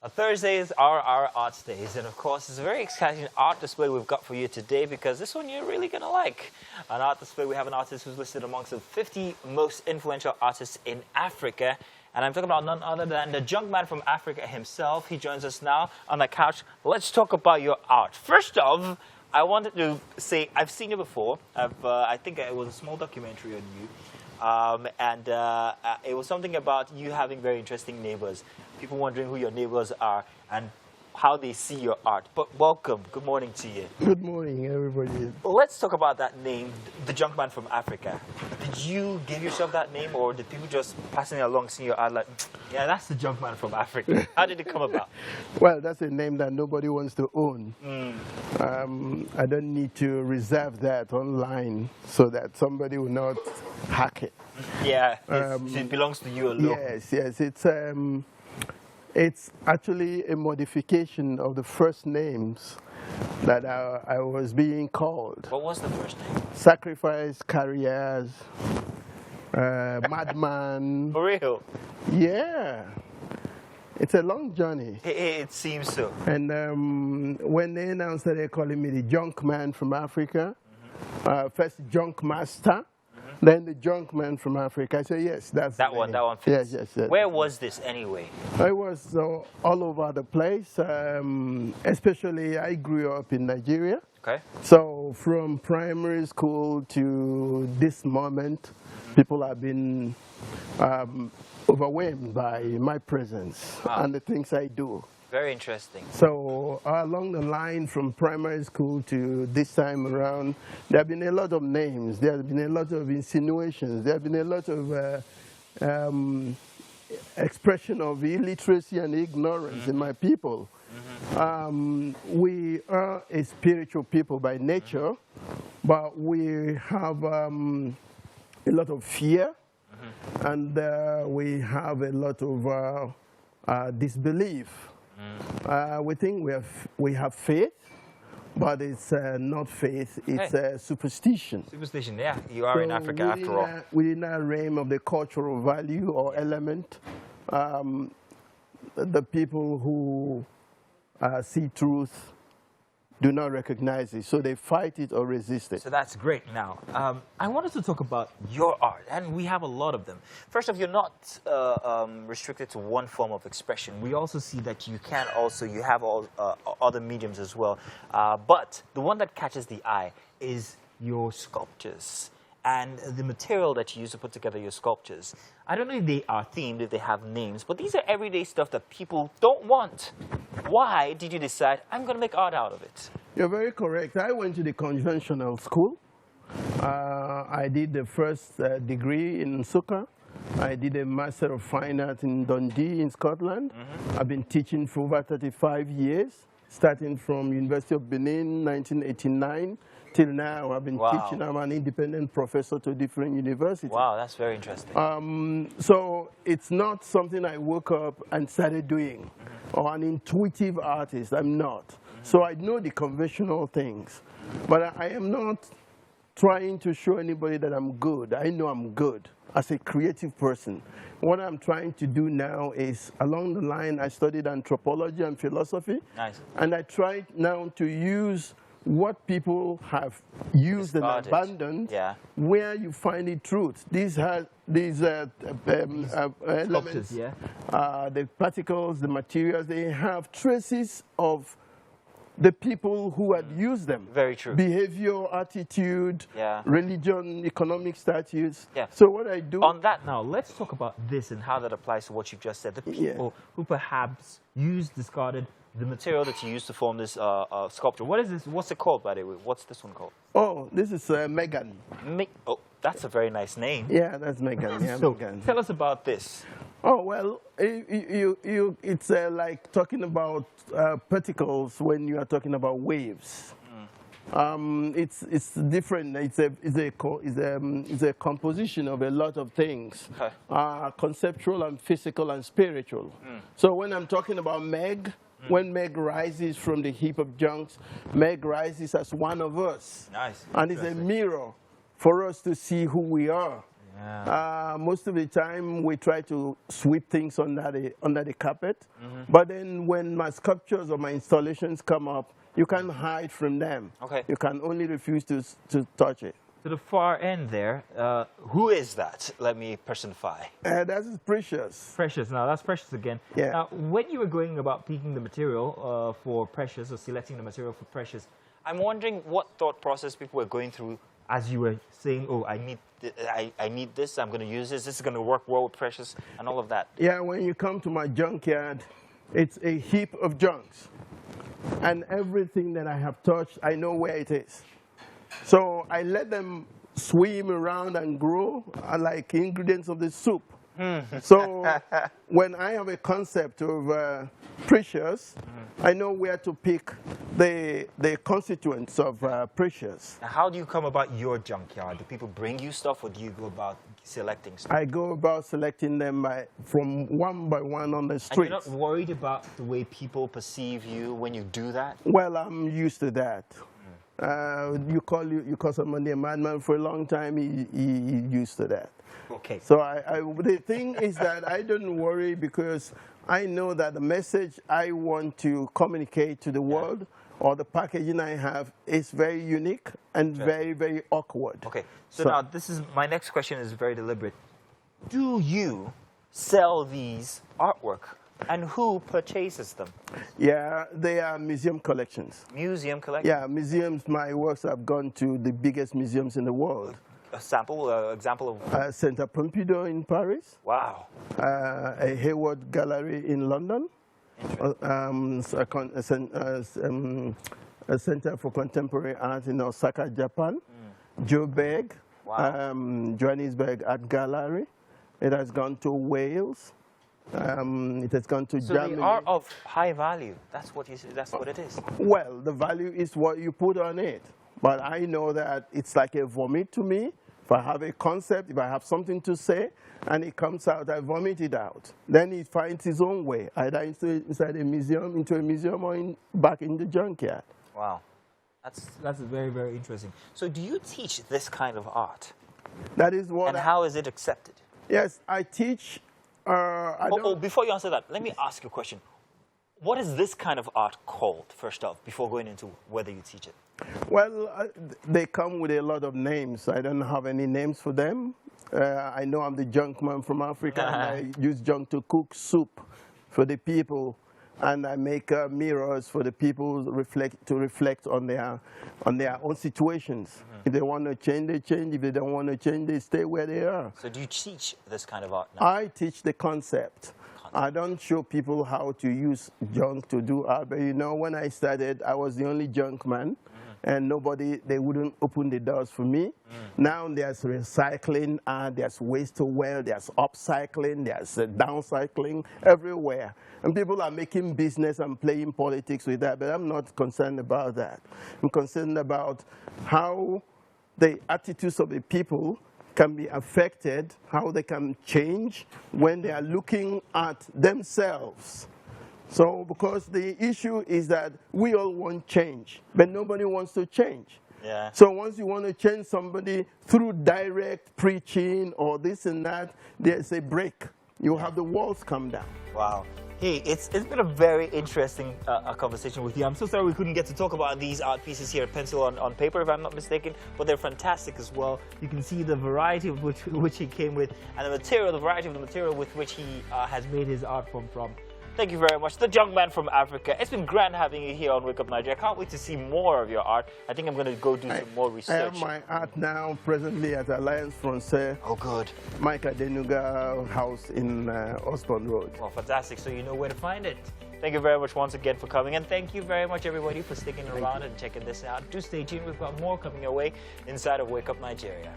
Thursdays are our art days, and of course, it's a very exciting art display we've got for you today because this one you're really going to like. An art display, we have an artist who's listed amongst the 50 most influential artists in Africa, and I'm talking about none other than the Junkman from Africa himself. He joins us now on the couch. Let's talk about your art. First off, I wanted to say I've seen you before. I think it was a small documentary on you. It was something about you having very interesting neighbors. People wondering who your neighbors are and how they see your art. But welcome. Good morning to you. Good morning, everybody. Let's talk about that name, the Junkman from Africa. Did you give yourself that name, or did people just passing along seeing your art like, yeah, that's the Junkman from Africa? How did it come about? Well, that's a name that nobody wants to own. I don't need to reserve that online so that somebody will not hack it. Yeah, it belongs to you alone. Yes. It's actually a modification of the first names that I was being called. What was the first name? Sacrifice, Carriers, Madman. For real? Yeah. It's a long journey. It seems so. And when they announced that they're calling me the Junkman from Africa, first Junk Master, then the Junkman from Africa. I said, yes, that's that one. That one fits. Yes. Where was this anyway? I was all over the place. Especially, I grew up in Nigeria. Okay. So from primary school to this moment, people have been overwhelmed by my presence and the things I do. Very interesting. So along the line from primary school to this time around, there have been a lot of names. There have been a lot of insinuations. There have been a lot of expression of illiteracy and ignorance in my people. We are a spiritual people by nature, but we have a lot of fear, and we have a lot of disbelief. We think we have faith, but it's not faith, it's superstition. Superstition, yeah. You are in Africa after all. Within that realm of the cultural value or element, the people who see truth do not recognize it, so they fight it or resist it. So that's great. Now, I wanted to talk about your art, and we have a lot of them. First off, you're not restricted to one form of expression. We also see that you have all other mediums as well. But the one that catches the eye is your sculptures and the material that you use to put together your sculptures. I don't know if they are themed, if they have names, but these are everyday stuff that people don't want. Why did you decide, I'm going to make art out of it? You're very correct. I went to the conventional school. I did the first degree in Nsukka. I did a Master of Fine Art in Dundee in Scotland. I've been teaching for over 35 years, starting from University of Benin, 1989. Till now, I've been teaching. I'm an independent professor to different universities. Wow, that's very interesting. So it's not something I woke up and started doing, or an intuitive artist. I'm not. So I know the conventional things, but I am not trying to show anybody that I'm good. I know I'm good as a creative person. What I'm trying to do now is, along the line, I studied anthropology and philosophy. Nice. And I try now to use what people have used and abandoned, where you find the truth. These elements, the particles, the materials, they have traces of the people who had used them. Very true. Behavior, attitude, religion, economic status. So what I do... On that now, let's talk about this and how that applies to what you've just said. The people who perhaps used, discarded, the material that you used to form this sculpture. What is this? What's it called, by the way? What's this one called? Oh, this is Megan. Oh, that's a very nice name. Yeah, that's Megan. Yeah, so, Megan. Tell us about this. Oh, well, it's like talking about particles when you are talking about waves. It's different. It's a composition of a lot of things, conceptual and physical and spiritual. So when I'm talking about Meg, when Meg rises from the heap of junks, Meg rises as one of us. Nice. And it's a mirror for us to see who we are. Yeah. Most of the time, we try to sweep things under the carpet. But then when my sculptures or my installations come up, you can't hide from them. Okay. You can only refuse to touch it. To the far end there, who is that? Let me personify. That is Precious. Precious. Now, that's Precious again. Yeah. Now, when you were going about picking the material for Precious, or selecting the material for Precious, I'm wondering what thought process people were going through as you were saying, oh, I need this, I'm going to use this is going to work well with Precious, and all of that. Yeah, when you come to my junkyard, it's a heap of junks. And everything that I have touched, I know where it is. So I let them swim around and grow like ingredients of the soup. So when I have a concept of Precious, I know where to pick the constituents of Precious. Now, how do you come about your junkyard? Do people bring you stuff, or do you go about selecting stuff? I go about selecting them from one by one on the street. And you're not worried about the way people perceive you when you do that? Well, I'm used to that. You call somebody a madman for a long time, he used to that. Okay. So the thing is that I don't worry, because I know that the message I want to communicate to the world, or the packaging I have, is very unique and very, very awkward. Okay. So now my next question is very deliberate. Do you sell these artwork? And who purchases them? Yeah, they are museum collections. Museum collections? Yeah, museums. My works have gone to the biggest museums in the world. A sample, example of? Centre Pompidou in Paris. Wow. A Hayward Gallery in London. A Centre for Contemporary Art in Osaka, Japan. Joburg. Wow. Johannesburg Art Gallery. It has gone to Wales. It has gone to Germany. So they are of high value. That's what it is. Well, the value is what you put on it. But I know that it's like a vomit to me. If I have a concept, if I have something to say, and it comes out, I vomit it out. Then it finds its own way, either inside a museum, into a museum, or back in the junkyard. Wow. That's very, very interesting. So do you teach this kind of art? That is what. And how is it accepted? Yes, I teach. Before you answer that, let me ask you a question. What is this kind of art called, first off, before going into whether you teach it? Well, they come with a lot of names. I don't have any names for them. I know I'm the junk man from Africa, and I use junk to cook soup for the people, and I make mirrors for the people to reflect on their own situations. If they want to change, they change. If they don't want to change, they stay where they are. So do you teach this kind of art now? I teach the concept. I don't show people how to use junk to do art. But you know, when I started, I was the only junk man. And they wouldn't open the doors for me. Now there's recycling, there's waste to wealth, there's upcycling, there's downcycling everywhere. And people are making business and playing politics with that, but I'm not concerned about that. I'm concerned about how the attitudes of the people can be affected, how they can change when they are looking at themselves. So, because the issue is that we all want change, but nobody wants to change. Yeah. So once you want to change somebody through direct preaching or this and that, there's a break. You have the walls come down. Wow. Hey, it's been a very interesting conversation with you. I'm so sorry we couldn't get to talk about these art pieces here, pencil on paper, if I'm not mistaken, but they're fantastic as well. You can see the variety of which he came with, and the variety of the material with which he has made his art from. Thank you very much. The Junk Man from Africa. It's been grand having you here on Wake Up Nigeria. I can't wait to see more of your art. I think I'm going to go do some more research. I have my art now presently at Alliance Française. Oh, good. Mike Adenuga house in Osborne Road. Well, fantastic. So you know where to find it. Thank you very much once again for coming. And thank you very much, everybody, for sticking around and checking this out. Do stay tuned. We've got more coming your way inside of Wake Up Nigeria.